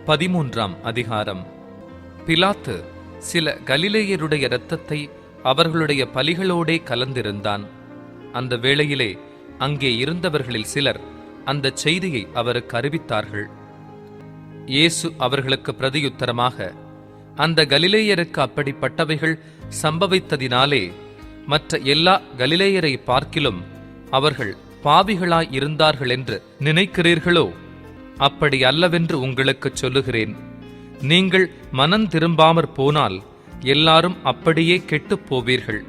13ஆம் அதிகாரம். பிலாத்து சில கலிலேயருடைய இரத்தத்தை அவர்களுடைய பலிகளோடே கலந்திருந்தான். அந்த வேளையிலே அங்கே இருந்தவர்களில் சிலர் அந்த செய்தியை அவருக்கு அறிவித்தார்கள். இயேசு அவர்களுக்கு பிரதியுத்தரமாக, அந்த கலிலேயருக்கு அப்படிப்பட்டவைகள் சம்பவித்ததினாலே மற்ற எல்லா கலிலேயரை பார்க்கிலும் அவர்கள் பாவிகளாய் இருந்தார்கள் என்று நினைக்கிறீர்களோ? அப்படி அல்லவென்று உங்களுக்கு சொல்லுகிறேன். நீங்கள் மனம் திரும்பாமற் போனால் எல்லாரும் அப்படியே கெட்டுப் போவீர்கள்.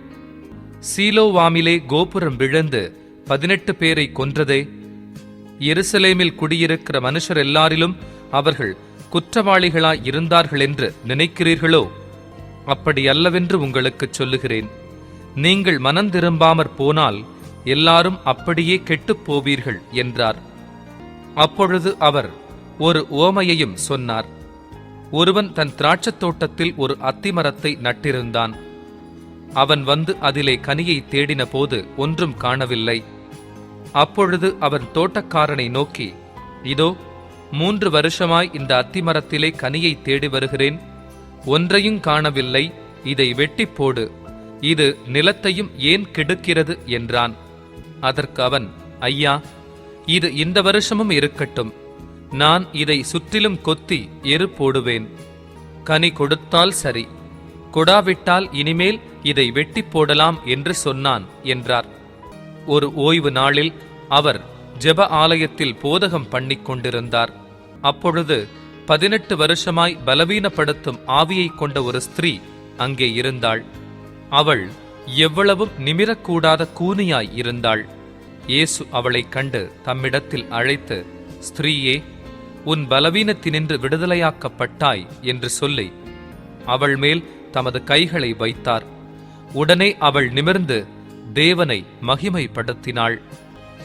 சீலோவாமிலே கோபுரம் விழுந்து 18 பேரை கொன்றதே, எருசலேமில் குடியிருக்கிற மனுஷர் எல்லாரிலும் அவர்கள் குற்றவாளிகளாய் இருந்தார்கள் என்று நினைக்கிறீர்களோ? அப்படி அல்லவென்று உங்களுக்கு சொல்லுகிறேன். நீங்கள் மனம் திரும்பாமற் போனால் எல்லாரும் அப்படியே கெட்டுப் போவீர்கள் என்றார். அப்பொழுது அவர் ஒரு உவமையையும் சொன்னார். ஒருவன் தன் திராட்சத் தோட்டத்தில் ஒரு அத்திமரத்தை நட்டிருந்தான். அவன் வந்து அதிலே கனியை தேடின போது ஒன்றும் காணவில்லை. அப்பொழுது அவன் தோட்டக்காரனை நோக்கி, இதோ 3 வருஷமாய் இந்த அத்திமரத்திலே கனியை தேடி வருகிறேன், ஒன்றையும் காணவில்லை, இதை வெட்டிப் போடு, இது நிலத்தையும் ஏன் கெடுக்கிறது என்றான். அதற்கு அவன், ஐயா, இது இந்த வருஷமும் இருக்கட்டும், நான் இதை சுற்றிலும் கொத்தி எரு போடுவேன். கனி கொடுத்தால் சரி, கொடாவிட்டால் இனிமேல் இதை வெட்டி போடலாம் என்று சொன்னான் என்றார். ஒரு ஓய்வு நாளில் அவர் ஜெப ஆலயத்தில் போதகம் பண்ணிக் கொண்டிருந்தார். அப்பொழுது 18 வருஷமாய் பலவீனப்படுத்தும் ஆவியை கொண்ட ஒரு ஸ்திரீ அங்கே இருந்தாள். அவள் எவ்வளவும் நிமிரக்கூடாத கூனியாய் இருந்தாள். இயேசு அவளைக் கண்டு தம்மிடத்தில் அழைத்து, ஸ்திரீயே, உன் பலவீனத்தினின்று விடுதலையாக்கப்பட்டாய் என்று சொல்லி அவள் மேல் தமது கைகளை வைத்தார். உடனே அவள் நிமிர்ந்து தேவனை மகிமைப்படுத்தினாள்.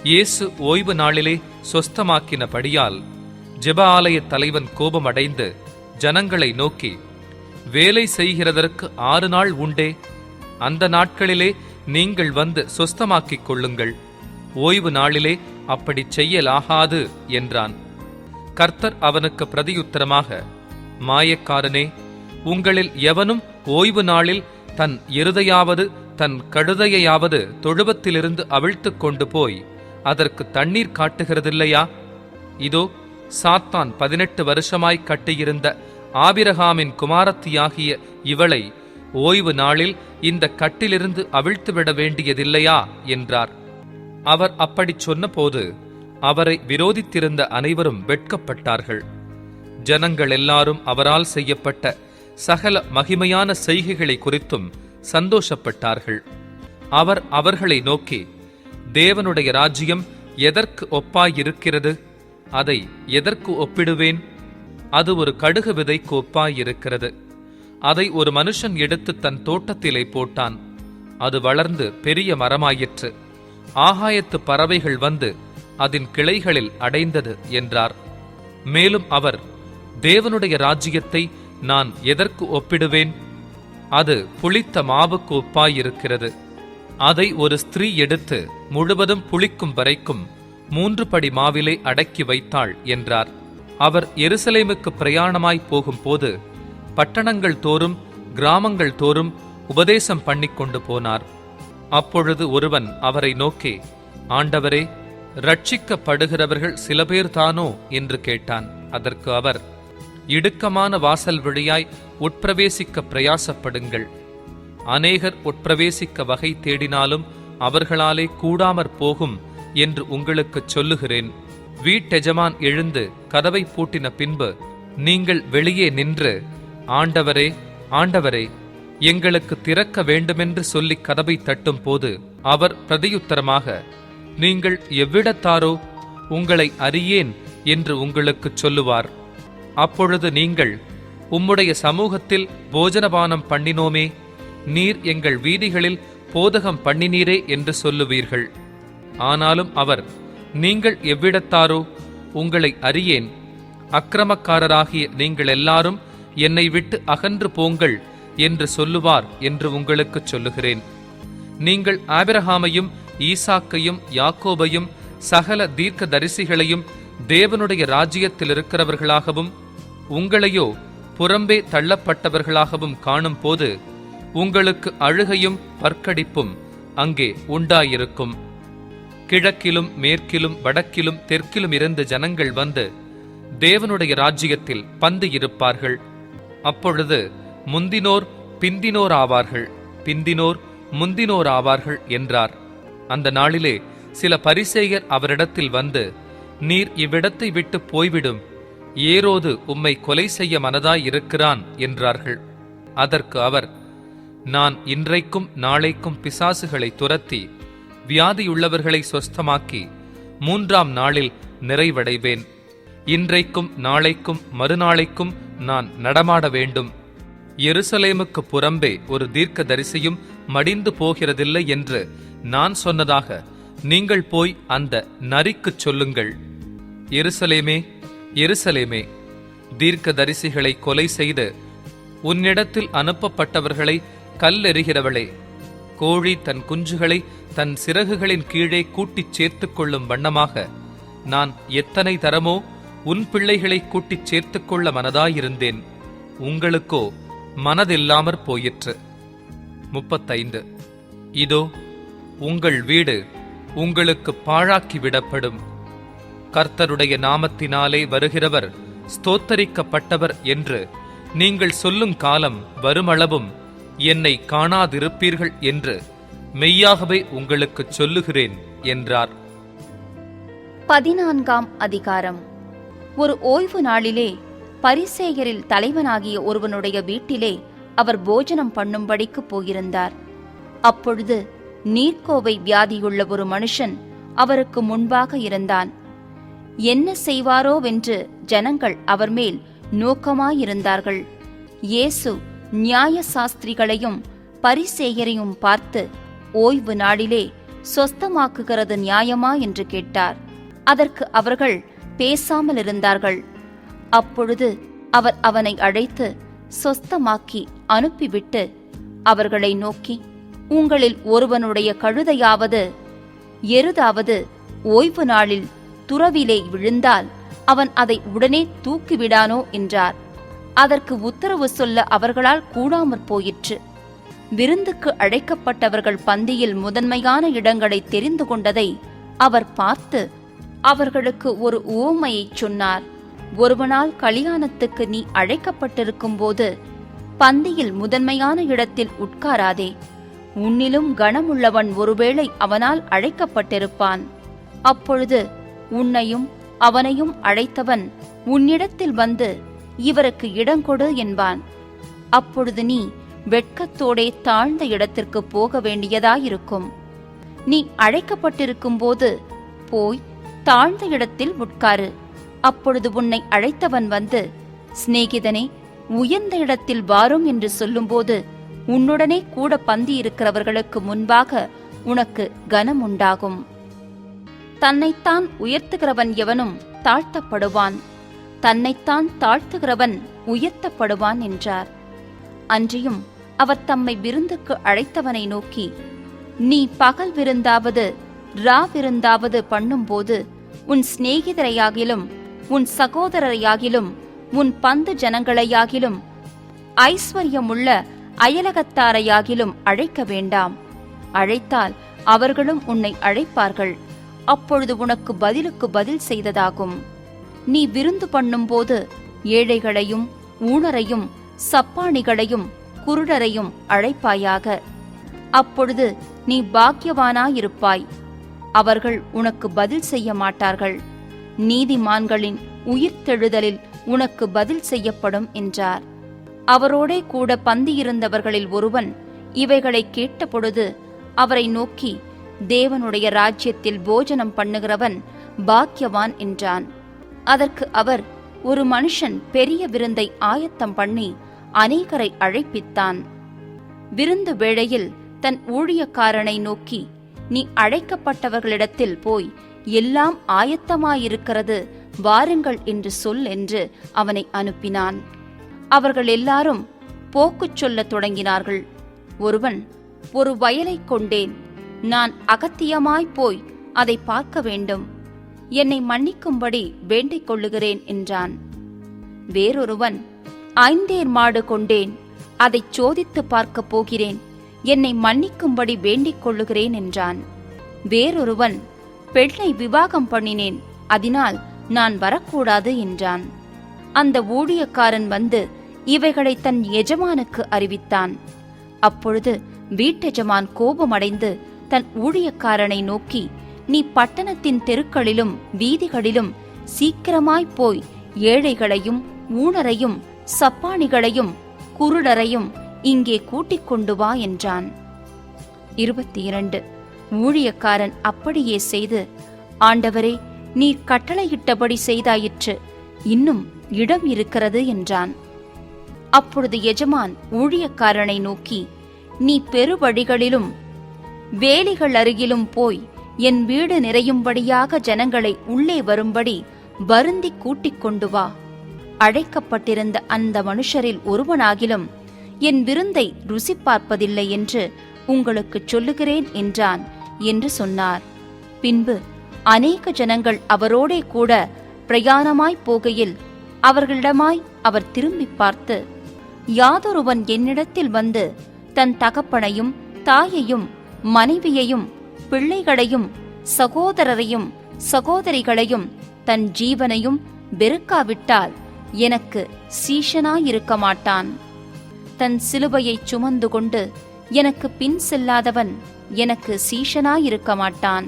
இயேசு ஓய்வு நாளிலே சொஸ்தமாக்கினபடியால் ஜெப ஆலய தலைவன் கோபமடைந்து ஜனங்களை நோக்கி, வேலை செய்கிறதற்கு 6 நாள் உண்டே, அந்த நாட்களிலே நீங்கள் வந்து சொஸ்தமாக்கிக் கொள்ளுங்கள், ஓய்வு நாளிலே அப்படி செய்யலாகாது என்றான். கர்த்தர் அவனுக்கு பிரதியுத்தரமாக, மாயக்காரனே, உங்களில் எவனும் ஓய்வு நாளில் தன் எருதையாவது தன் கழுதையாவது தொழுவத்திலிருந்து அவிழ்த்து கொண்டு போய் அதற்கு தண்ணீர் காட்டுகிறதில்லையா? இதோ, சாத்தான் 18 வருஷமாய் கட்டியிருந்த ஆபிரகாமின் குமாரத்தியாகிய இவளை ஓய்வு நாளில் இந்த கட்டிலிருந்து அவிழ்த்துவிட வேண்டியதில்லையா என்றார். அவர் அப்படிச் சொன்னபோது அவரை விரோதித்திருந்த அனைவரும் வெட்கப்பட்டார்கள். ஜனங்கள் எல்லாரும் அவரால் செய்யப்பட்ட சகல மகிமையான செய்கைகளை குறித்தும் சந்தோஷப்பட்டார்கள். அவர் அவர்களை நோக்கி, தேவனுடைய ராஜ்யம் எதற்கு ஒப்பாயிருக்கிறது? அதை எதற்கு ஒப்பிடுவேன்? அது ஒரு கடுகு விதைக்கு ஒப்பாயிருக்கிறது. அதை ஒரு மனுஷன் எடுத்து தன் தோட்டத்திலே போட்டான். அது வளர்ந்து பெரிய மரமாயிற்று. ஆகாயத்து பறவைகள் வந்து அதன் கிளைகளில் அடைந்தது என்றார். மேலும் அவர், தேவனுடைய ராஜ்யத்தை நான் எதற்கு ஒப்பிடுவேன்? அது புளித்த மாவுக்கு ஒப்பாயிருக்கிறது. அதை ஒரு ஸ்திரீ எடுத்து முழுவதும் புளிக்கும் வரைக்கும் 3 படி மாவிலே அடக்கி வைத்தாள் என்றார். அவர் எருசலேமுக்கு பிரயாணமாய் போகும்போது பட்டணங்கள் தோறும் கிராமங்கள் தோறும் உபதேசம் பண்ணிக்கொண்டு போனார். அப்பொழுது ஒருவன் அவரை நோக்கி, ஆண்டவரே, ரட்சிக்கப்படுகிறவர்கள் சில பேர் தானோ என்று கேட்டான். அதற்கு அவர், இடுக்கமான வாசல் வழியாய் உட்பிரவேசிக்க பிரயாசப்படுங்கள். அநேகர் உட்பிரவேசிக்க வகை தேடினாலும் அவர்களாலே கூடாமற் போகும் என்று உங்களுக்குச் சொல்லுகிறேன். வீட்டெஜமான் எழுந்து கதவை பூட்டின பின்பு நீங்கள் வெளியே நின்று, ஆண்டவரே, ஆண்டவரே, எங்களுக்கு திறக்க வேண்டுமென்று சொல்லி கதவை தட்டும் போது அவர் பிரதியுத்தரமாக, நீங்கள் எவ்விடத்தாரோ, உங்களை அறியேன் என்று உங்களுக்குச் சொல்லுவார். அப்பொழுது நீங்கள், உம்முடைய சமூகத்தில் போஜனபானம் பண்ணினோமே, நீர் எங்கள் வீதிகளில் போதகம் பண்ணினீரே என்று சொல்லுவீர்கள். ஆனாலும் அவர், நீங்கள் எவ்விடத்தாரோ, உங்களை அறியேன், அக்கிரமக்காரராகிய நீங்கள் எல்லாரும் என்னை விட்டு அகன்று போங்கள் என்று சொல்லுவார் என்று உங்களுக்குச் சொல்லுகிறேன். நீங்கள் ஆபிரகாமையும் ஈசாக்கையும் யாக்கோபையும் சகல தீர்க்க தரிசிகளையும் தேவனுடைய ராஜ்யத்தில் இருக்கிறவர்களாகவும் உங்களையோ புறம்பே தள்ளப்பட்டவர்களாகவும் காணும் போது உங்களுக்கு அழுகையும் பற்கடிப்பும் அங்கே உண்டாயிருக்கும். கிழக்கிலும் மேற்கிலும் வடக்கிலும் தெற்கிலும் இருந்து ஜனங்கள் வந்து தேவனுடைய ராஜ்யத்தில் பந்து இருப்பார்கள். அப்பொழுது முந்தினோர் பிந்தினோர் ஆவார்கள், பிந்தினோர் முந்தினோர் ஆவார்கள் என்றார். அந்த நாளிலே சில பரிசேயர் அவரிடத்தில் வந்து, நீர் இவ்விடத்தை விட்டு போய்விடும், ஏரோது உம்மை கொலை செய்ய மனதாயிருக்கிறான் என்றார்கள். அதற்கு அவர், நான் இன்றைக்கும் நாளைக்கும் பிசாசுகளை துரத்தி வியாதியுள்ளவர்களை சொஸ்தமாக்கி 3ஆம் நாளில் நிறைவடைவேன். இன்றைக்கும் நாளைக்கும் மறுநாளைக்கும் நான் நடமாட வேண்டும். எருசலேமுக்கு புறம்பே ஒரு தீர்க்கதரிசியும் மடிந்து போகிறதில்லை என்று நான் சொன்னதாக நீங்கள் போய் அந்த நரிக்குச் சொல்லுங்கள். எருசலேமே, எருசலேமே, தீர்க்கதரிசிகளை கொலை செய்து உன்னிடத்தில் அனுப்பப்பட்டவர்களை கல்லெறிகிறவளே, கோழி தன் குஞ்சுகளை தன் சிறகுகளின் கீழே கூட்டிச் சேர்த்துக் கொள்ளும் வண்ணமாக நான் எத்தனை தரமோ உன் பிள்ளைகளை கூட்டிச் சேர்த்துக் கொள்ள மனதாயிருந்தேன், உங்களுக்கோ மனதில்லாமற் போயிற்று. 35. இதோ உங்கள் வீடு உங்களுக்கு பாழாக்கிவிடப்படும். கர்த்தருடைய நாமத்தினாலே வருகிறவர் ஸ்தோத்தரிக்கப்பட்டவர் என்று நீங்கள் சொல்லும் காலம் வருமளவும் என்னை காணாதிருப்பீர்கள் என்று மெய்யாகவே உங்களுக்குச் சொல்லுகிறேன் என்றார். 14ஆம் அதிகாரம். ஒரு ஓய்வு நாளிலே பரிசேயரில் தலைவனாகிய ஒருவனுடைய வீட்டிலே அவர் போஜனம் பண்ணும்படிக்கு போயிருந்தார். அப்பொழுது நீர்க்கோவை வியாதியுள்ள ஒரு மனுஷன் அவருக்கு முன்பாக இருந்தான். என்ன செய்வாரோவென்று ஜனங்கள் அவர் மேல் நோக்கமாயிருந்தார்கள். இயேசு நியாய சாஸ்திரிகளையும் பரிசேயரையும் பார்த்து, ஓய்வு நாளிலே சொஸ்தமாக்குகிறது நியாயமா என்று கேட்டார். அதற்கு அவர்கள் பேசாமல் இருந்தார்கள். அப்பொழுது அவர் அவனை அழைத்து சொஸ்தமாக்கி அனுப்பிவிட்டு அவர்களை நோக்கி, உங்களில் ஒருவனுடைய கழுதையாவது எருதாவது ஓய்வு நாளில் துறவிலே விழுந்தால் அவன் அதை உடனே தூக்கிவிடானோ என்றார். அதற்கு உத்தரவு சொல்ல அவர்களால் கூடாமற் போயிற்று. விருந்துக்கு அழைக்கப்பட்டவர்கள் பந்தியில் முதன்மையான இடங்களை தெரிந்து கொண்டதை அவர் பார்த்து அவர்களுக்கு ஒரு உவமையைச் சொன்னார். ஒருவனால் கல்யாணத்துக்கு நீ அழைக்கப்பட்டிருக்கும் போது பந்தியில் முதன்மையான இடத்தில் உட்காராதே. உன்னிலும் கனமுள்ளவன் ஒருவேளை அவனால் அழைக்கப்பட்டிருப்பான். அப்பொழுது உன்னையும் அவனையும் அழைத்தவன் உன்னிடத்தில் வந்து இவருக்கு இடங்கொடு என்பான். அப்பொழுது நீ வெட்கத்தோடே தாழ்ந்த இடத்திற்கு போக வேண்டியதாயிருக்கும். நீ அழைக்கப்பட்டிருக்கும் போது போய் தாழ்ந்த இடத்தில் உட்காரு. அப்பொழுது உன்னை அழைத்தவன் வந்து, சிநேகிதனே, உயர்ந்த இடத்தில் வாரும் என்று சொல்லும்போது உன்னுடனே கூட பந்தி இருக்கிறவர்களுக்கு முன்பாக உனக்கு கனம் உண்டாகும். தன்னைத்தான் உயர்த்துகிறவன் எவனும் தாழ்த்தப்படுவான், தன்னைத்தான் தாழ்த்துகிறவன் உயர்த்தப்படுவான் என்றார். அன்றியும் அவர் தம்மை விருந்துக்கு அழைத்தவனை நோக்கி, நீ பகல் விருந்தாவது ரா விருந்தாவது பண்ணும்போது உன் சிநேகிதரையாகிலும் உன் சகோதரரையாகிலும் உன் பந்து ஜனங்களையாகிலும் ஐஸ்வர்யமுள்ள அயலகத்தாரையாகிலும் அழைக்க வேண்டாம். அழைத்தால் அவர்களும் உன்னை அழைப்பார்கள். அப்பொழுது உனக்கு பதிலுக்கு பதில் செய்ததாகும். நீ விருந்து பண்ணும்போது ஏழைகளையும் ஊனரையும் சப்பாணிகளையும் குருடரையும் அழைப்பாயாக. அப்பொழுது நீ பாக்கியவானாயிருப்பாய். அவர்கள் உனக்கு பதில் செய்ய மாட்டார்கள். நீதிமான்களின் உயிர்த்தெழுதலில் உனக்கு பதில் செய்யப்படும் என்றார். அவரோடே கூட பந்தியிருந்தவர்களில் ஒருவன் இவைகளை கேட்டபொழுது அவரை நோக்கி, தேவனுடைய ராஜ்யத்தில் போஜனம் பண்ணுகிறவன் பாக்கியவான் என்றான். அதற்கு அவர், ஒரு மனுஷன் பெரிய விருந்தை ஆயத்தம் பண்ணி அநேகரை அழைப்பித்தான். விருந்து வேளையில் தன் ஊழியக்காரனை நோக்கி, நீ அழைக்கப்பட்டவர்களிடத்தில் போய் எல்லாம் ஆயத்தமாயிருக்கிறது, வாருங்கள் என்று சொல் என்று அவனை அனுப்பினான். அவர்கள் எல்லாரும் போக்குச் சொல்லத் தொடங்கினார்கள். ஒருவன், ஒரு வயலைக் கொண்டேன், நான் அகத்தியமாய்ப் போய் அதை பார்க்க வேண்டும், என்னை மன்னிக்கும்படி வேண்டிக் கொள்ளுகிறேன் என்றான். வேறொருவன், 5 மாடு கொண்டேன், அதைச் சோதித்து பார்க்கப் போகிறேன், என்னை மன்னிக்கும்படி வேண்டிக் கொள்ளுகிறேன் என்றான். வேறொருவன், பெண்ணை விவாகம் பண்ணினேன், அதனால் நான் வரக்கூடாது என்றான். அந்த ஊழியக்காரன் வந்து இவைகளை தன் எஜமானுக்கு அறிவித்தான். அப்பொழுது வீட்டெஜமான் கோபமடைந்து தன் ஊழியக்காரனை நோக்கி, நீ பட்டணத்தின் தெருக்களிலும் வீதிகளிலும் சீக்கிரமாய்ப் போய் ஏழைகளையும் ஊனரையும் சப்பாணிகளையும் குருடரையும் இங்கே கூட்டிக் கொண்டு வா என்றான். 22. ஊழியக்காரன் அப்படியே செய்து, ஆண்டவரே, நீர் கட்டளையிட்டபடி செய்தாயிற்று, இன்னும் இடம் இருக்கிறது என்றான். அப்பொழுது எஜமான் ஊழியக்காரனை நோக்கி, நீ பெருவழிகளிலும் வேலிகள் அருகிலும் போய் என் வீடு நிறையும்படியாக ஜனங்களை உள்ளே வரும்படி வருந்தி கூட்டிக் கொண்டு வா. அழைக்கப்பட்டிருந்த அந்த மனுஷரில் ஒருவனாகிலும் என் விருந்தை ருசி பார்ப்பதில்லை என்று உங்களுக்குச் சொல்லுகிறேன் என்றான் என்று சொன்னார். பின்பு அநேக ஜனங்கள் அவரோடே கூட பிரயாணமாய்ப் போகையில் அவர்களிடமாய் அவர் திரும்பி பார்த்து, யாதொருவன் என்னிடத்தில் வந்து தன் தகப்பனையும் தாயையும் மனைவியையும் பிள்ளைகளையும் சகோதரரையும் சகோதரிகளையும் தன் ஜீவனையும் வெறுக்காவிட்டால் எனக்கு சீஷனாயிருக்க மாட்டான். தன் சிலுவையைச் சுமந்து கொண்டு எனக்கு பின் செல்லாதவன் எனக்கு சீஷனாயிருக்க மாட்டான்.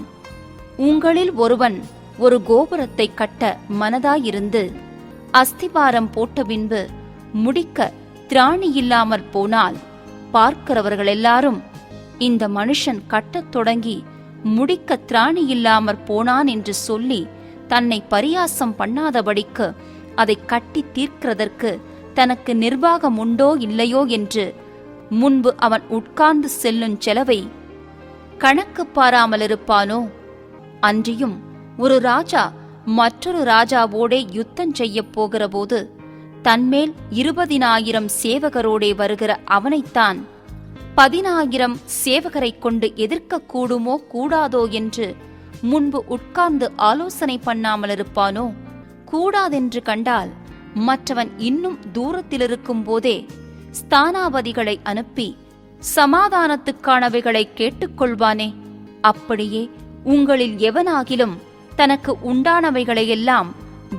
உங்களில் ஒருவன் ஒரு கோபுரத்தை கட்ட மனதாயிருந்து அஸ்திபாரம் போட்ட பின்பு முடிக்க திராணியில்லாமற் போனால், பார்க்கிறவர்கள் எல்லாரும், இந்த மனுஷன் கட்டத் தொடங்கி முடிக்க திராணியில்லாமற் போனான் என்று சொல்லி தன்னை பரியாசம் பண்ணாதபடிக்கு அதை கட்டி தீர்க்கிறதற்கு தனக்கு நிர்வாகம் உண்டோ இல்லையோ என்று முன்பு அவன் உட்கார்ந்து செல்லும் செலவை கணக்கு பாராமலிருப்பானோ? அன்றியும் ஒரு ராஜா மற்றொரு ராஜாவோடே யுத்தம் செய்யப் போகிறபோது தன்மேல் 20,000 சேவகரோடே வருகிற அவனைத்தான் 10,000 சேவகரைக் கொண்டு எதிர்க்க கூடுமோ கூடாதோ என்று முன்பு உட்கார்ந்து ஆலோசனை பண்ணாமலிருப்பானோ? கூடாதென்று கண்டால் மற்றவன் இன்னும் தூரத்திலிருக்கும் போதே ஸ்தானாபதிகளை அனுப்பி சமாதானத்துக்கானவைகளை கேட்டுக்கொள்வானே. அப்படியே உங்களில் எவனாகிலும் தனக்கு உண்டானவைகளையெல்லாம்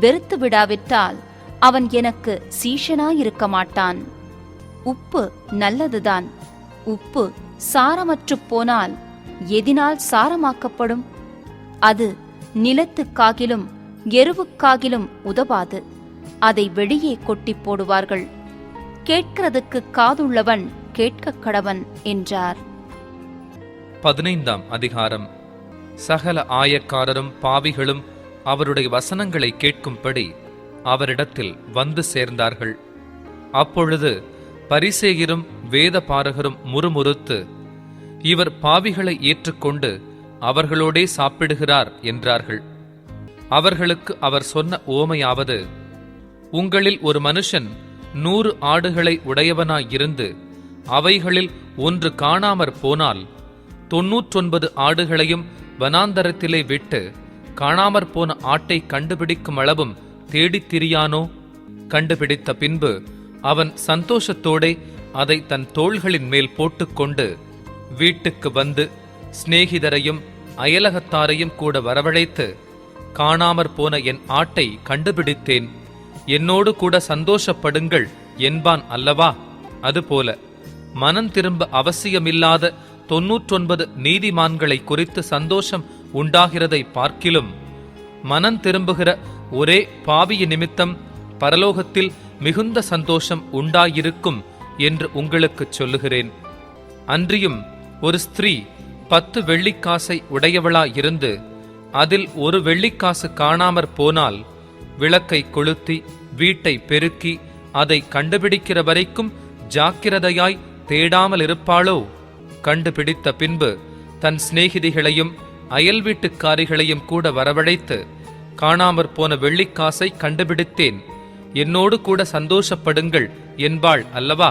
வெறுத்து விடாவிட்டால் அவன் எனக்கு சீஷனாயிருக்க மாட்டான். உப்பு நல்லதுதான். உப்பு சாரமற்றுப் போனால் எதினால் சாரமாக்கப்படும்? அது நிலத்துக்காகிலும் எருவுக்காகிலும் உதவாது. அதை வெளியே கொட்டிப் போடுவார்கள். கேட்கிறதுக்கு காதுள்ளவன் கேட்கக் கடவன் என்றார். 15ஆம் அதிகாரம். சகல ஆயக்காரரும் பாவிகளும் அவருடைய வசனங்களை கேட்கும்படி அவரிடத்தில் வந்து சேர்ந்தார்கள். அப்பொழுது பரிசேயரும் வேத பாரகரும் முறுமுறுத்து, இவர் பாவிகளை ஏற்றுக்கொண்டு அவர்களோடே சாப்பிடுகிறார் என்றார்கள். அவர்களுக்கு அவர் சொன்ன உவமையாவது, உங்களில் ஒரு மனுஷன் 100 ஆடுகளை உடையவனாயிருந்து அவைகளில் ஒன்று காணாமற் போனால் 99 ஆடுகளையும் வனாந்தரத்திலே விட்டு காணாமற் போன ஆட்டை கண்டுபிடிக்கும் அளவும் தேடித் திரியானோ? கண்டுபிடித்த பின்பு அவன் சந்தோஷத்தோடே அதை தன் தோள்களின் மேல் போட்டுக்கொண்டு வீட்டுக்கு வந்து சிநேகிதரையும் அயலகத்தாரையும் கூட வரவழைத்து, காணாமற் போன என் ஆட்டை கண்டுபிடித்தேன், என்னோடு கூட சந்தோஷப்படுங்கள் என்பான் அல்லவா? அதுபோல மனம் திரும்ப அவசியமில்லாத 99 நீதிமான்களை குறித்து சந்தோஷம் உண்டாகிறதை பார்க்கிலும் மனம் திரும்புகிற ஒரே பாவிய நிமித்தம் பரலோகத்தில் மிகுந்த சந்தோஷம் உண்டாயிருக்கும் என்று உங்களுக்குச் சொல்லுகிறேன். அன்றியும் ஒரு ஸ்திரீ 10 வெள்ளிக்காசை உடையவளாயிருந்து அதில் ஒரு வெள்ளிக்காசு காணாமற் போனால் விளக்கை கொளுத்தி வீட்டை பெருக்கி அதை கண்டுபிடிக்கிற வரைக்கும் ஜாக்கிரதையாய் தேடாமல் இருப்பாளோ? கண்டுபிடித்த பின்பு தன் சிநேகிதிகளையும் அயல் வீட்டுக்காரிகளையும் கூட வரவழைத்து, காணாமற் போன வெள்ளிக்காசை கண்டுபிடித்தேன், என்னோடு கூட சந்தோஷப்படுங்கள் என்பாள் அல்லவா?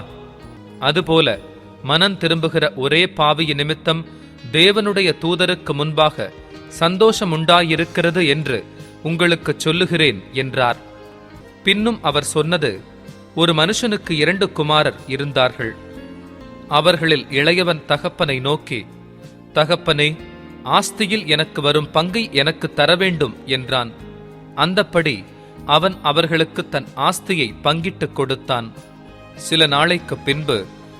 அதுபோல மனம் திரும்புகிற ஒரே பாவிய நிமித்தம் தேவனுடைய தூதருக்கு முன்பாக சந்தோஷம் உண்டாயிருக்கிறது என்று உங்களுக்குச் சொல்லுகிறேன் என்றார். பின்னும் அவர் சொன்னது, ஒரு மனுஷனுக்கு 2 குமாரர் இருந்தார்கள். அவர்களில் இளையவன் தகப்பனை நோக்கி, தகப்பனே, ஆஸ்தியில் எனக்கு வரும் பங்கை எனக்கு தரவேண்டும் என்றான். அந்தப்படி அவன் அவர்களுக்கு தன் ஆஸ்தியை பங்கிட்டுக் கொடுத்தான். சில நாளைக்குப் பின்பு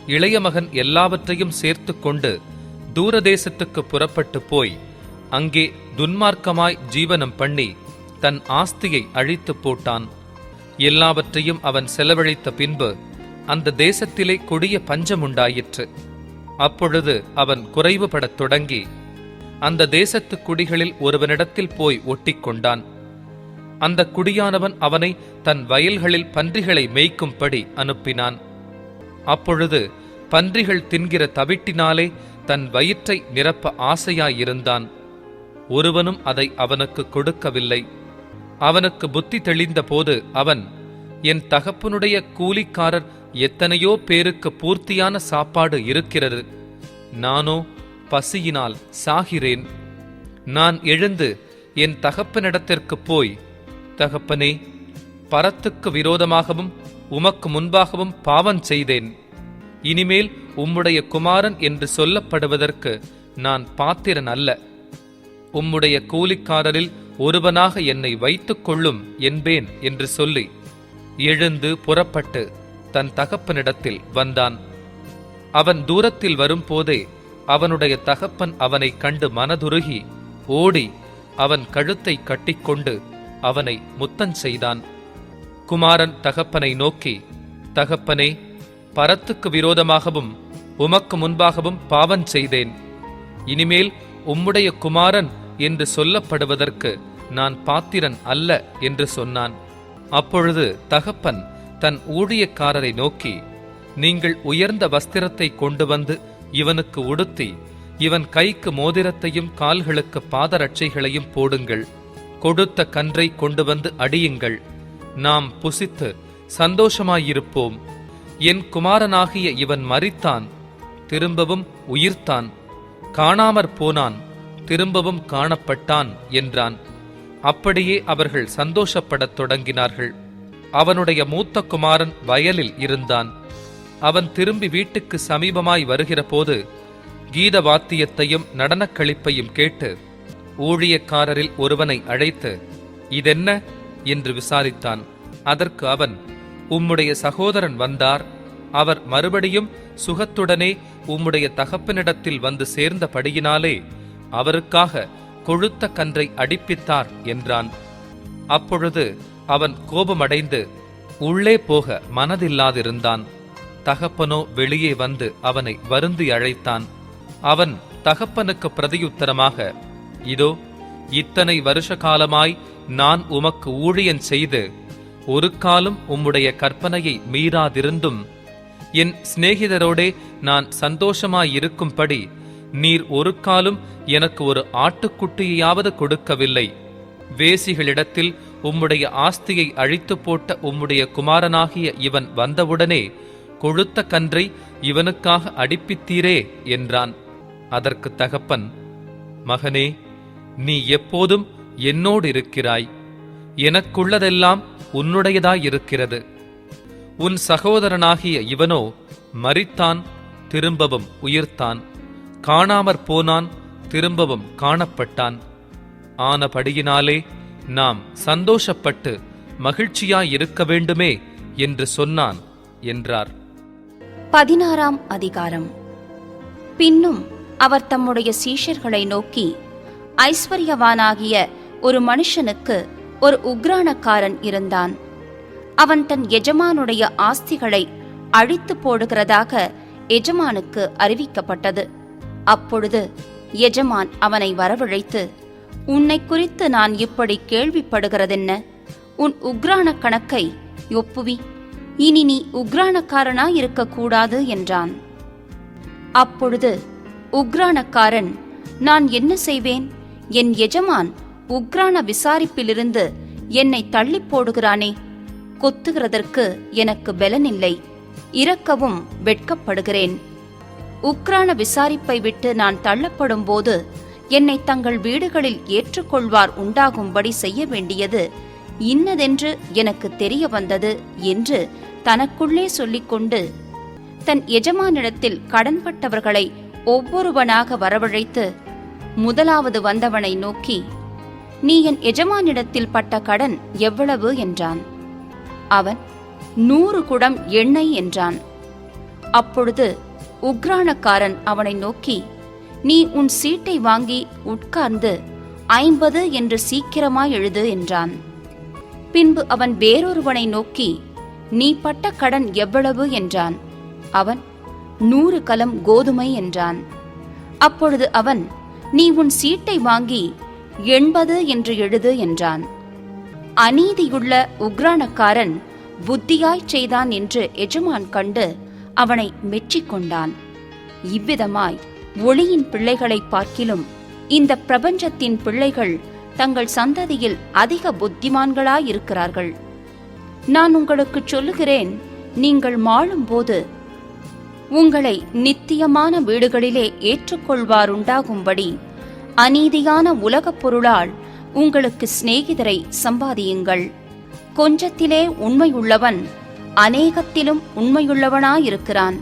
இளைய மகன் எல்லாவற்றையும் சேர்த்து கொண்டு தூரதேசத்துக்கு புறப்பட்டு போய் அங்கே துன்மார்க்கமாய் ஜீவனம் பண்ணி தன் ஆஸ்தியை அழித்து போட்டான். எல்லாவற்றையும் அவன் செலவழித்த பின்பு அந்த தேசத்திலே கொடிய பஞ்சம் உண்டாயிற்று. அப்பொழுது அவன் குறைவுபடத் தொடங்கி அந்த தேசத்து குடிகளில் ஒருவனிடத்தில் போய் ஒட்டிக்கொண்டான். அந்த குடியானவன் அவனை தன் வயல்களில் பன்றிகளை மேய்க்கும்படி அனுப்பினான். அப்பொழுது பன்றிகள் தின்கிற தவிட்டினாலே தன் வயிற்றை நிரப்ப ஆசையாயிருந்தான். ஒருவனும் அதை அவனுக்கு கொடுக்கவில்லை. அவனுக்கு புத்தி தெளிந்த போது அவன், என் தகப்பனுடைய கூலிக்காரர் எத்தனையோ பேருக்கு பூர்த்தியான சாப்பாடு இருக்கிறது, நானோ பசியினால் சாகிறேன். நான் எழுந்து என் தகப்பனிடத்திற்கு போய், தகப்பனே, பரத்துக்கு விரோதமாகவும் உமக்கு முன்பாகவும் பாவம் செய்தேன். இனிமேல் உம்முடைய குமாரன் என்று சொல்லப்படுவதற்கு நான் பாத்திரன் அல்ல. உம்முடைய கூலிக்காரரில் ஒருவனாக என்னை வைத்துக் கொள்ளும் என்பேன் என்று சொல்லி எழுந்து புறப்பட்டு தன் தகப்பனிடத்தில் வந்தான். அவன் தூரத்தில் வரும்போதே அவனுடைய தகப்பன் அவனைக் கண்டு மனதுருகி ஓடி அவன் கழுத்தை கட்டிக்கொண்டு அவனை முத்தம் செய்தான். குமாரன் தகப்பனை நோக்கி, தகப்பனே, பரத்துக்கு விரோதமாகவும் உமக்கு முன்பாகவும் பாவம் செய்தேன். இனிமேல் உம்முடைய குமாரன் என்று சொல்லப்படுவதற்கு நான் பாத்திரன் அல்ல என்று சொன்னான். அப்பொழுது தகப்பன் தன் ஊழியக்காரரை நோக்கி, நீங்கள் உயர்ந்த வஸ்திரத்தை கொண்டு வந்து இவனுக்கு உடுத்தி இவன் கைக்கு மோதிரத்தையும் கால்களுக்கு பாதரட்சைகளையும் போடுங்கள். கொடுத்த கன்றை கொண்டு வந்து அடியுங்கள். நாம் புசித்து சந்தோஷமாயிருப்போம். என் குமாரனாகிய இவன் மரித்தான், திரும்பவும் உயிர்த்தான், காணாமற் போனான், திரும்பவும் காணப்பட்டான் என்றான். அப்படியே அவர்கள் சந்தோஷப்படத் தொடங்கினார்கள். அவனுடைய மூத்த குமாரன் வயலில் இருந்தான். அவன் திரும்பி வீட்டுக்கு சமீபமாய் வருகிற போது கீத வாத்தியத்தையும் நடனக் களிப்பையும் கேட்டு ஊழியக்காரரில் ஒருவனை அழைத்து, இதென்ன என்று விசாரித்தான். அதற்கு அவன், உம்முடைய சகோதரன் வந்தார். அவர் மறுபடியும் சுகத்துடனே உம்முடைய தகப்பனிடத்தில் வந்து சேர்ந்தபடியினாலே அவருக்காக கொழுத்த கன்றை அடிப்பித்தார் என்றான். அப்பொழுது அவன் கோபமடைந்து உள்ளே போக மனதில்லாதிருந்தான். தகப்பனோ வெளியே வந்து அவனை வருந்தி அழைத்தான். அவன் தகப்பனுக்கு பிரதியுத்தரமாக, இதோ, இத்தனை வருஷ காலமாய் நான் உமக்கு ஊழியன் செய்து ஒரு காலம் உம்முடைய கற்பனையை மீறாதிருந்தும் என் சிநேகிதரோடே நான் சந்தோஷமாயிருக்கும்படி நீர் ஒரு காலம் எனக்கு ஒரு ஆட்டுக்குட்டியையாவது கொடுக்கவில்லை. வேசிகளிடத்தில் உம்முடைய ஆஸ்தியை அழித்து போட்ட உம்முடைய குமாரனாகிய இவன் வந்தவுடனே கொழுத்த கன்றை இவனுக்காக அடிப்பித்தீரே என்றான். அதற்கு தகப்பன், மகனே, நீ எப்போதும் என்னோடு இருக்கிறாய், எனக்குள்ளதெல்லாம் உன்னுடையதாயிருக்கிறது. உன் சகோதரனாகிய இவனோ மரித்தான், திரும்பவும் உயிர்த்தான், காணாமற் போனான், திரும்பவும் காணப்பட்டான். ஆனபடியினாலே நாம் சந்தோஷப்பட்டு மகிழ்ச்சியாயிருக்க வேண்டுமே என்று சொன்னான் என்றார். 16ஆம் அதிகாரம். பின்னும் அவர் தம்முடைய சீஷர்களை நோக்கி, ஐஸ்வர்யவானாகிய ஒரு மனுஷனுக்கு ஒரு உக்ரானக்காரன் இருந்தான். அவன் தன் எஜமானுடைய ஆஸ்திகளை அழித்து போடுகிறதாக எஜமானுக்கு அறிவிக்கப்பட்டது. அப்பொழுது எஜமான் அவனை வரவழைத்து, உன்னை குறித்து நான் இப்படி கேள்விப்படுகிறதென்ன? உன் உக்ரான கணக்கை ஒப்புவி, இனி நீ உக்ரானக்காரனாயிருக்கக்கூடாது என்றான். அப்பொழுது உக்ரானக்காரன், நான் என்ன செய்வேன்? என் எஜமான் உக்ரான விசாரிப்பிலிருந்து என்னை தள்ளி போடுகிறானே. கொத்துகிறதற்கு எனக்கு பெலனில்லை, இரக்கவும் வெட்கப்படுகிறேன். உக்ரான விசாரிப்பை விட்டு நான் தள்ளப்படும் போது என்னை தங்கள் வீடுகளில் ஏற்றுக்கொள்வார் உண்டாகும்படி செய்ய வேண்டியது இன்னதென்று எனக்கு தெரிய வந்தது என்று தனக்குள்ளே சொல்லிக்கொண்டு தன் எஜமானிடத்தில் கடன்பட்டவர்களை ஒவ்வொருவனாக வரவழைத்து முதலாவது வந்தவனை நோக்கி, நீ என் எஜமானிடத்தில் பட்ட கடன் எவ்வளவு என்றான். அவன் 100 குடம் எண்ணெய் என்றான். அப்பொழுது உக்ரானக்காரன் அவனை நோக்கி, நீ உன் சீட்டை வாங்கி உட்கார்ந்து 50 என்று சீக்கிரமாய் எழுது என்றான். பின்பு அவன் வேறொருவனை நோக்கி, நீ பட்ட கடன் எவ்வளவு என்றான். அவன் 100 கலம் கோதுமை என்றான். அப்பொழுது அவன், நீ உன் சீட்டை வாங்கி 80 என்று எழுது என்றான். அநீதியுள்ள உக்ரானக்காரன் புத்தியாய்ச் செய்தான் என்று எஜமான் கண்டு அவனை மெச்சிக்கொண்டான். இவ்விதமாய் ஒளியின் பிள்ளைகளை பார்க்கிலும் இந்த பிரபஞ்சத்தின் பிள்ளைகள் தங்கள் சந்ததியில் அதிக புத்திமான்களாயிருக்கிறார்கள். நான் உங்களுக்கு சொல்லுகிறேன், நீங்கள் மாளும்போது உங்களை நித்தியமான வீடுகளிலே ஏற்றுக்கொள்வாருண்டாகும்படி அநீதியான உலகப் பொருளால் உங்களுக்கு சிநேகிதரை சம்பாதியுங்கள். கொஞ்சத்திலே உண்மையுள்ளவன் அநேகத்திலும் உண்மையுள்ளவனாயிருக்கிறான்.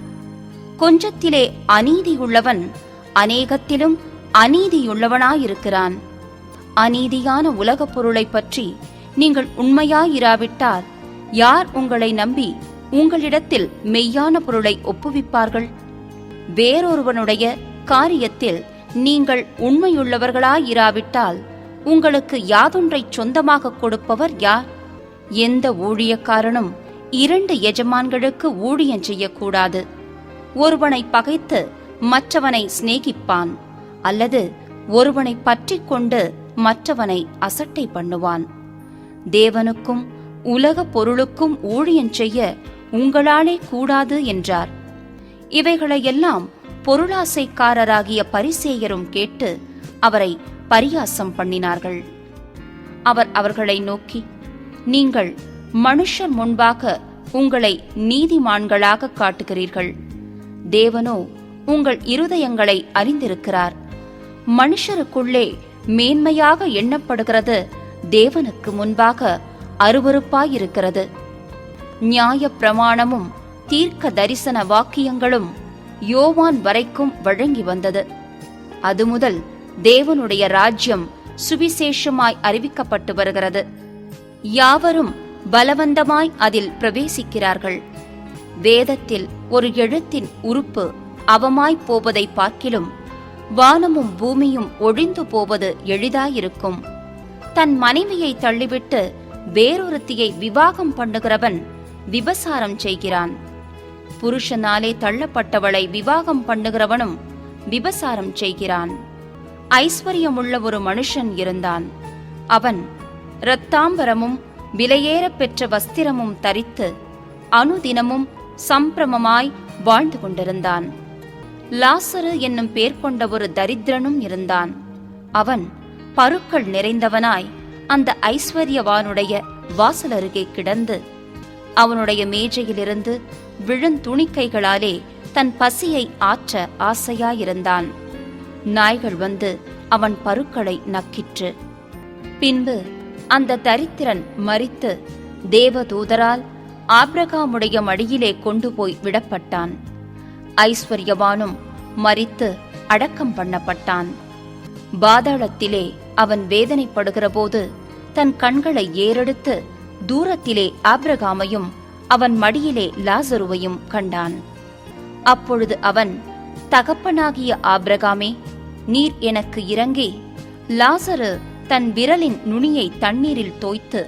கொஞ்சத்திலே அநீதியுள்ளவன் அநேகத்திலும் அநீதியுள்ளவனாயிருக்கிறான். அநீதியான உலகப் பொருளை பற்றி நீங்கள் உண்மையாயிராவிட்டால் யார் உங்களை நம்பி உங்களிடத்தில் மெய்யான பொருளை ஒப்புவிப்பார்கள்? வேறொருவனுடைய காரியத்தில் நீங்கள் உண்மையுள்ளவர்களாயிராவிட்டால் உங்களுக்கு யாதொன்றை சொந்தமாக கொடுப்பவர் யார்? எந்த ஊழியக்காரனும் 2 எஜமான்களுக்கு ஊழியம் செய்யக்கூடாது. ஒருவனை பகைத்து மற்றவனை சிநேகிப்பான், அல்லது ஒருவனை பற்றிக் கொண்டு மற்றவனை அசட்டை பண்ணுவான். தேவனுக்கும் உலக பொருளுக்கும் ஊழியம் செய்ய உங்களாலே கூடாது என்றார். இவைகளையெல்லாம் பொருளாசைக்காரராகிய பரிசேயரும் கேட்டு அவரை பரியாசம் பண்ணினார்கள். அவர் அவர்களை நோக்கி, நீங்கள் மனுஷர் முன்பாக உங்களை நீதிமான்களாக காட்டுகிறீர்கள். தேவனோ உங்கள் இருதயங்களை அறிந்திருக்கிறார். மனுஷருக்குள்ளே மேன்மையாக எண்ணப்படுகிறது தேவனுக்கு முன்பாக அருவருப்பாயிருக்கிறது. நியாய பிரமாணமும் தீர்க்க தரிசன வாக்கியங்களும் யோவான் வரைக்கும் வழங்கி வந்தது. அது முதல் தேவனுடைய ராஜ்யம் சுவிசேஷமாய் அறிவிக்கப்பட்டு வருகிறது. யாவரும் பலவந்தமாய் அதில் பிரவேசிக்கிறார்கள். வேதத்தில் ஒரு எழுத்தின் உறுப்பு அவமாய்ப் போவதை பார்க்கிலும் வானமும் பூமியும் ஒழிந்து போவது எளிதாயிருக்கும். தன் மனைவியை தள்ளிவிட்டு வேறொருத்தியை விவாகம் பண்ணுகிறவன் விபசாரம் செய்கிறான். புருஷனாலே தள்ளப்பட்டவளை விவாகம் பண்ணுகிறவனும் விபசாரம் செய்கிறான். ஐஸ்வர்யமுள்ள ஒரு மனுஷன் இருந்தான். அவன் இரத்தாம்பரமும் விலையேற பெற்ற வஸ்திரமும் தரித்து அனுதினமும் சம்பிரமமாய் வாழ்ந்து கொண்டிருந்தான். லாசரு என்னும் பேர் கொண்ட ஒரு தரித்திரனும் இருந்தான். அவன் பருக்கள் நிறைந்தவனாய் அந்த ஐஸ்வர்யவானுடைய வாசலருகே கிடந்து அவனுடைய மேஜையிலிருந்து விழுந்துணிக்கைகளாலே தன் பசியை ஆற்ற ஆசையாயிருந்தான். நாய்கள் வந்து அவன் பருக்களை நக்கிற்று. பின்பு அந்த தரித்திரன் மரித்து தேவதூதரால் ஆபிரகாமுடைய மடியிலே கொண்டு போய் விடப்பட்டான். ஐஸ்வர்யவானும் மரித்து அடக்கம் பண்ணப்பட்டான். பாதாளத்திலே அவன் வேதனைப்படுகிறபோது தன் கண்களை ஏறெடுத்து தூரத்திலே ஆபிரகாமையும் அவன் மடியிலே லாசருவையும் கண்டான். அப்பொழுது அவன், தகப்பனாகிய ஆபிரகாமே, நீர் எனக்கு இரங்கி லாசரு தன் விரலின் நுனியை தண்ணீரில் தோய்த்து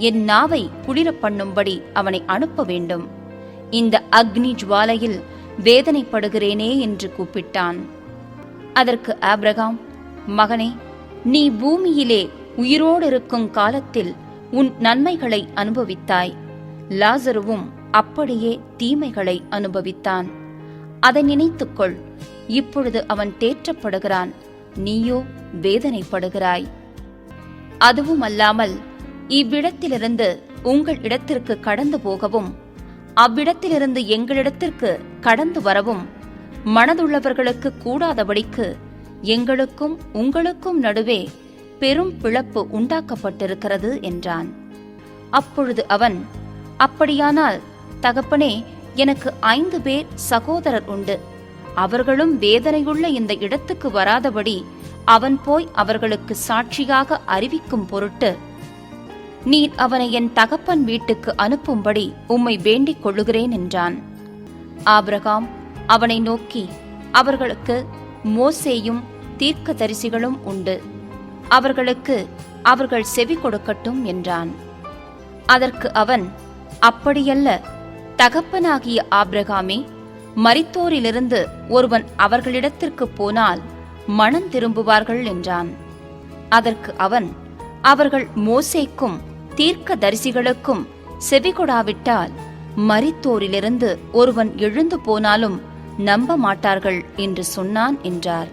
என் நாவை குளிரப் பண்ணும்படி அவனை அனுப்ப வேண்டும். இந்த அக்னி ஜுவாலையில் வேதனைப்படுகிறேனே என்று கூப்பிட்டான். அதற்கு ஆபிரகாம், மகனே, நீ பூமியிலே உயிரோடு இருக்கும் காலத்தில் உன் நன்மைகளை அனுபவித்தாய். லாசருவும் அப்படியே தீமைகளை அனுபவித்தான். அதை நினைத்துக்கொள். இப்பொழுது அவன் தேற்றப்படுகிறான், நீயோ வேதனைப்படுகிறாய். அதுவும் அல்லாமல் இவ்விடத்திலிருந்து உங்கள் இடத்திற்கு கடந்து போகவும் அவ்விடத்திலிருந்து எங்களிடத்திற்கு கடந்து வரவும் மனதுள்ளவர்களுக்கு கூடாதபடிக்கு எங்களுக்கும் உங்களுக்கும் நடுவே பெரும் பிளப்பு உண்டாக்கப்பட்டிருக்கிறது என்றான். அப்பொழுது அவன், அப்படியானால் தகப்பனே, எனக்கு 5 பேர் சகோதரர் உண்டு. அவர்களும் வேதனையுள்ள இந்த இடத்துக்கு வராதபடி அவன் போய் அவர்களுக்கு சாட்சியாக அறிவிக்கும் பொருட்டு நீர் அவனை என் தகப்பன் வீட்டுக்கு அனுப்பும்படி உம்மை வேண்டிக் கொள்ளுகிறேன் என்றான். ஆபிரகாம் அவனை நோக்கி, அவர்களுக்கு மோசேயும் தீர்க்கதரிசிகளும் உண்டு, அவர்களுக்கு அவர்கள் செவி கொடுக்கட்டும் என்றான். அதற்கு அவன், அப்படியல்ல தகப்பனாகிய ஆபிரகாமே, மரித்தோரிலிருந்து ஒருவன் அவர்களிடத்திற்கு போனால் மனம் திரும்புவார்கள் என்றான். அதற்கு அவன், அவர்கள் மோசேக்கும் தீர்க்கதரிசிகளுக்கும் செவிகொடாவிட்டால் மரித்தோரிலிருந்து ஒருவன் எழுந்து போனாலும் நம்ப மாட்டார்கள் என்று சொன்னான் என்றார்.